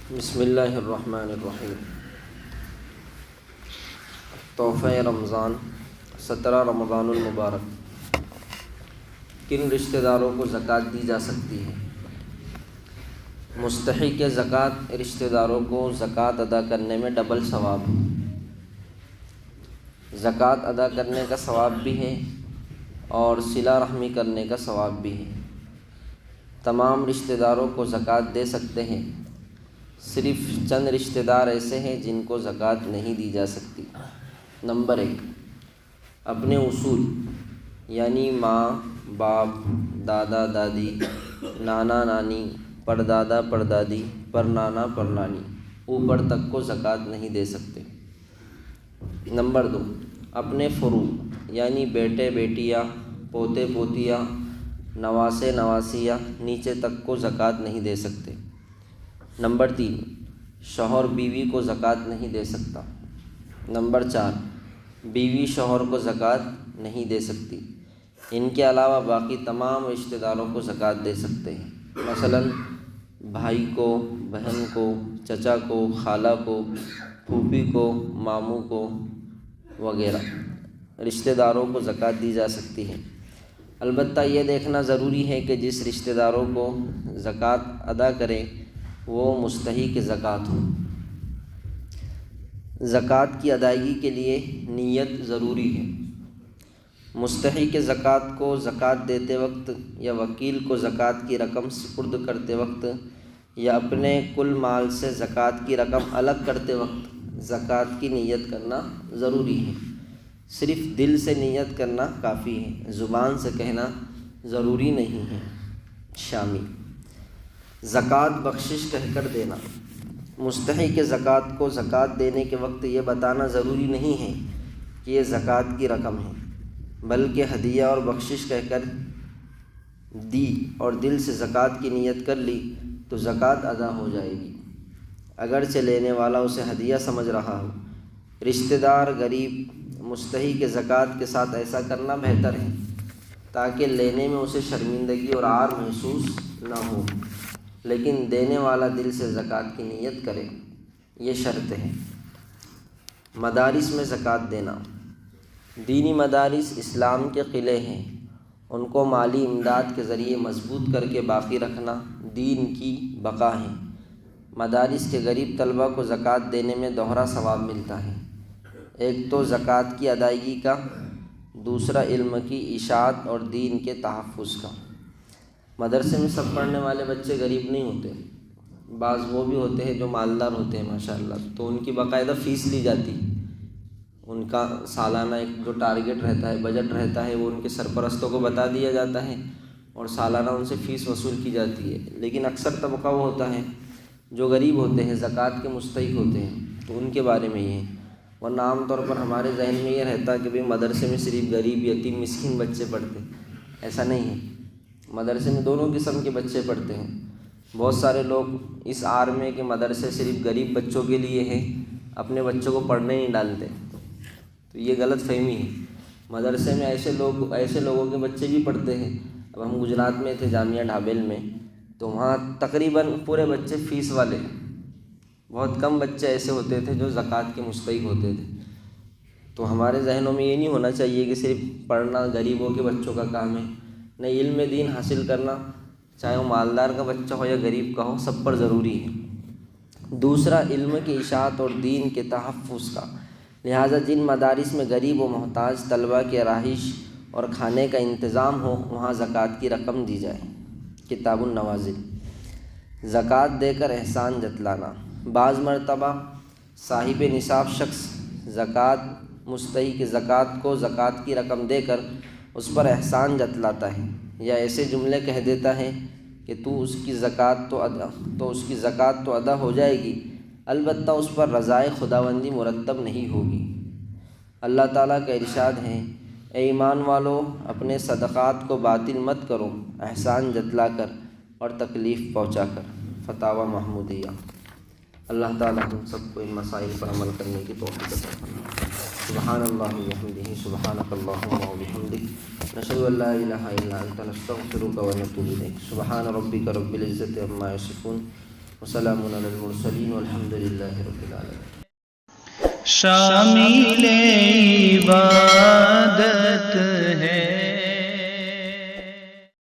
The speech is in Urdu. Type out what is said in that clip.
بسم اللہ الرحمن الرحیم۔ تحفہ رمضان 17 رمضان المبارک۔ کن رشتہ داروں کو زکوٰۃ دی جا سکتی ہے؟ مستحق زکوٰۃ رشتہ داروں کو زکوٰۃ ادا کرنے میں ڈبل ثواب ہے۔ زکوٰۃ ادا کرنے کا ثواب بھی ہے اور صلہ رحمی کرنے کا ثواب بھی ہے۔ تمام رشتہ داروں کو زکوٰۃ دے سکتے ہیں، صرف چند رشتہ دار ایسے ہیں جن کو زکوٰۃ نہیں دی جا سکتی۔ نمبر 1، اپنے اصول یعنی ماں باپ، دادا دادی، نانا نانی، پردادا پردادی، پرنانا پرنانی، اوپر تک کو زکوٰۃ نہیں دے سکتے۔ نمبر 2، اپنے فروع یعنی بیٹے بیٹیاں، پوتے پوتیاں، نواسے نواسیاں، نیچے تک کو زکوٰۃ نہیں دے سکتے۔ نمبر 3، شوہر بیوی کو زکوٰۃ نہیں دے سکتا۔ نمبر 4، بیوی شوہر کو زکوٰۃ نہیں دے سکتی۔ ان کے علاوہ باقی تمام رشتہ داروں کو زکوٰۃ دے سکتے ہیں، مثلاً بھائی کو، بہن کو، چچا کو، خالہ کو، پھوپھی کو، ماموں کو وغیرہ رشتہ داروں کو زکوٰۃ دی جا سکتی ہے۔ البتہ یہ دیکھنا ضروری ہے کہ جس رشتہ داروں کو زکوٰۃ ادا کریں وہ مستحق زکوٰۃ ہو۔ زکوٰۃ کی ادائیگی کے لیے نیت ضروری ہے۔ مستحق زکوٰۃ کو زکوٰۃ دیتے وقت یا وکیل کو زکوٰۃ کی رقم سپرد کرتے وقت یا اپنے کل مال سے زکوٰۃ کی رقم الگ کرتے وقت زکوٰۃ کی نیت کرنا ضروری ہے۔ صرف دل سے نیت کرنا کافی ہے، زبان سے کہنا ضروری نہیں ہے۔ شامل زکوٰۃ بخشش کہہ کر دینا۔ مستحق زکوٰۃ کو زکوٰۃ دینے کے وقت یہ بتانا ضروری نہیں ہے کہ یہ زکوٰۃ کی رقم ہے، بلکہ ہدیہ اور بخشش کہہ کر دی اور دل سے زکوٰۃ کی نیت کر لی تو زکوٰۃ ادا ہو جائے گی، اگرچہ لینے والا اسے ہدیہ سمجھ رہا ہو۔ رشتہ دار غریب مستحق زکوٰۃ کے ساتھ ایسا کرنا بہتر ہے تاکہ لینے میں اسے شرمندگی اور عار محسوس نہ ہو، لیکن دینے والا دل سے زکوٰۃ کی نیت کرے، یہ شرط ہے۔ مدارس میں زکوٰۃ دینا۔ دینی مدارس اسلام کے قلعے ہیں، ان کو مالی امداد کے ذریعے مضبوط کر کے باقی رکھنا دین کی بقا ہے۔ مدارس کے غریب طلبہ کو زکوٰۃ دینے میں دوہرا ثواب ملتا ہے، ایک تو زکوٰۃ کی ادائیگی کا، دوسرا علم کی اشاعت اور دین کے تحفظ کا۔ مدرسے میں سب پڑھنے والے بچے غریب نہیں ہوتے، بعض وہ بھی ہوتے ہیں جو مالدار ہوتے ہیں ماشاءاللہ، تو ان کی باقاعدہ فیس لی جاتی، ان کا سالانہ ایک جو ٹارگٹ رہتا ہے، بجٹ رہتا ہے، وہ ان کے سرپرستوں کو بتا دیا جاتا ہے اور سالانہ ان سے فیس وصول کی جاتی ہے۔ لیکن اکثر طبقہ وہ ہوتا ہے جو غریب ہوتے ہیں، زکوٰۃ کے مستحق ہوتے ہیں، تو ان کے بارے میں یہ ہے۔ ورنہ عام طور پر ہمارے ذہن میں یہ رہتا ہے کہ بھئی مدرسے میں صرف غریب، یتیم، مسکین بچے پڑھتے، ایسا نہیں ہے۔ مدرسے میں دونوں قسم کے بچے پڑھتے ہیں۔ بہت سارے لوگ اس آر میں کہ مدرسے صرف غریب بچوں کے لیے ہیں، اپنے بچوں کو پڑھنے نہیں ڈالتے، تو یہ غلط فہمی ہے۔ مدرسے میں ایسے لوگوں کے بچے بھی پڑھتے ہیں۔ اب ہم گجرات میں تھے، جامعہ ڈھابیل میں، تو وہاں تقریباً پورے بچے فیس والے، بہت کم بچے ایسے ہوتے تھے جو زکوٰۃ کے مستحق ہوتے تھے۔ تو ہمارے ذہنوں میں یہ نہیں ہونا چاہیے کہ صرف پڑھنا غریبوں کے بچوں کا کام ہے، نہیں، علم دین حاصل کرنا چاہے وہ مالدار کا بچہ ہو یا غریب کا ہو، سب پر ضروری ہے۔ دوسرا، علم کی اشاعت اور دین کے تحفظ کا، لہٰذا جن مدارس میں غریب و محتاج طلبہ کی رہائش اور کھانے کا انتظام ہو وہاں زکوٰۃ کی رقم دی جائے۔ کتاب النوازل۔ زکوٰۃ دے کر احسان جتلانا۔ بعض مرتبہ صاحب نصاب شخص مستحق زکوٰۃ کو زکوٰۃ کی رقم دے کر اس پر احسان جتلاتا ہے یا ایسے جملے کہہ دیتا ہے کہ اس کی زکوٰۃ تو ادا ہو جائے گی، البتہ اس پر رضائے خداوندی مرتب نہیں ہوگی۔ اللہ تعالیٰ کا ارشاد ہے، اے ایمان والو، اپنے صدقات کو باطل مت کرو، احسان جتلا کر اور تکلیف پہنچا کر۔ فتاوی محمودیہ۔ اللہ تعالیٰ ہم سب کو ان مسائل پر عمل کرنے کی توفیق عطا فرمائے۔ سبحان اللہ و بحمدہ، سبحانک اللہم و بحمدک، نشہد ان لا الہ الا انت، نستغفرک و نتوب الیک۔ سبحان ربک رب العزۃ عما یصفون، وسلام علی المرسلین والحمد للہ رب العالمین۔ شامل عبادت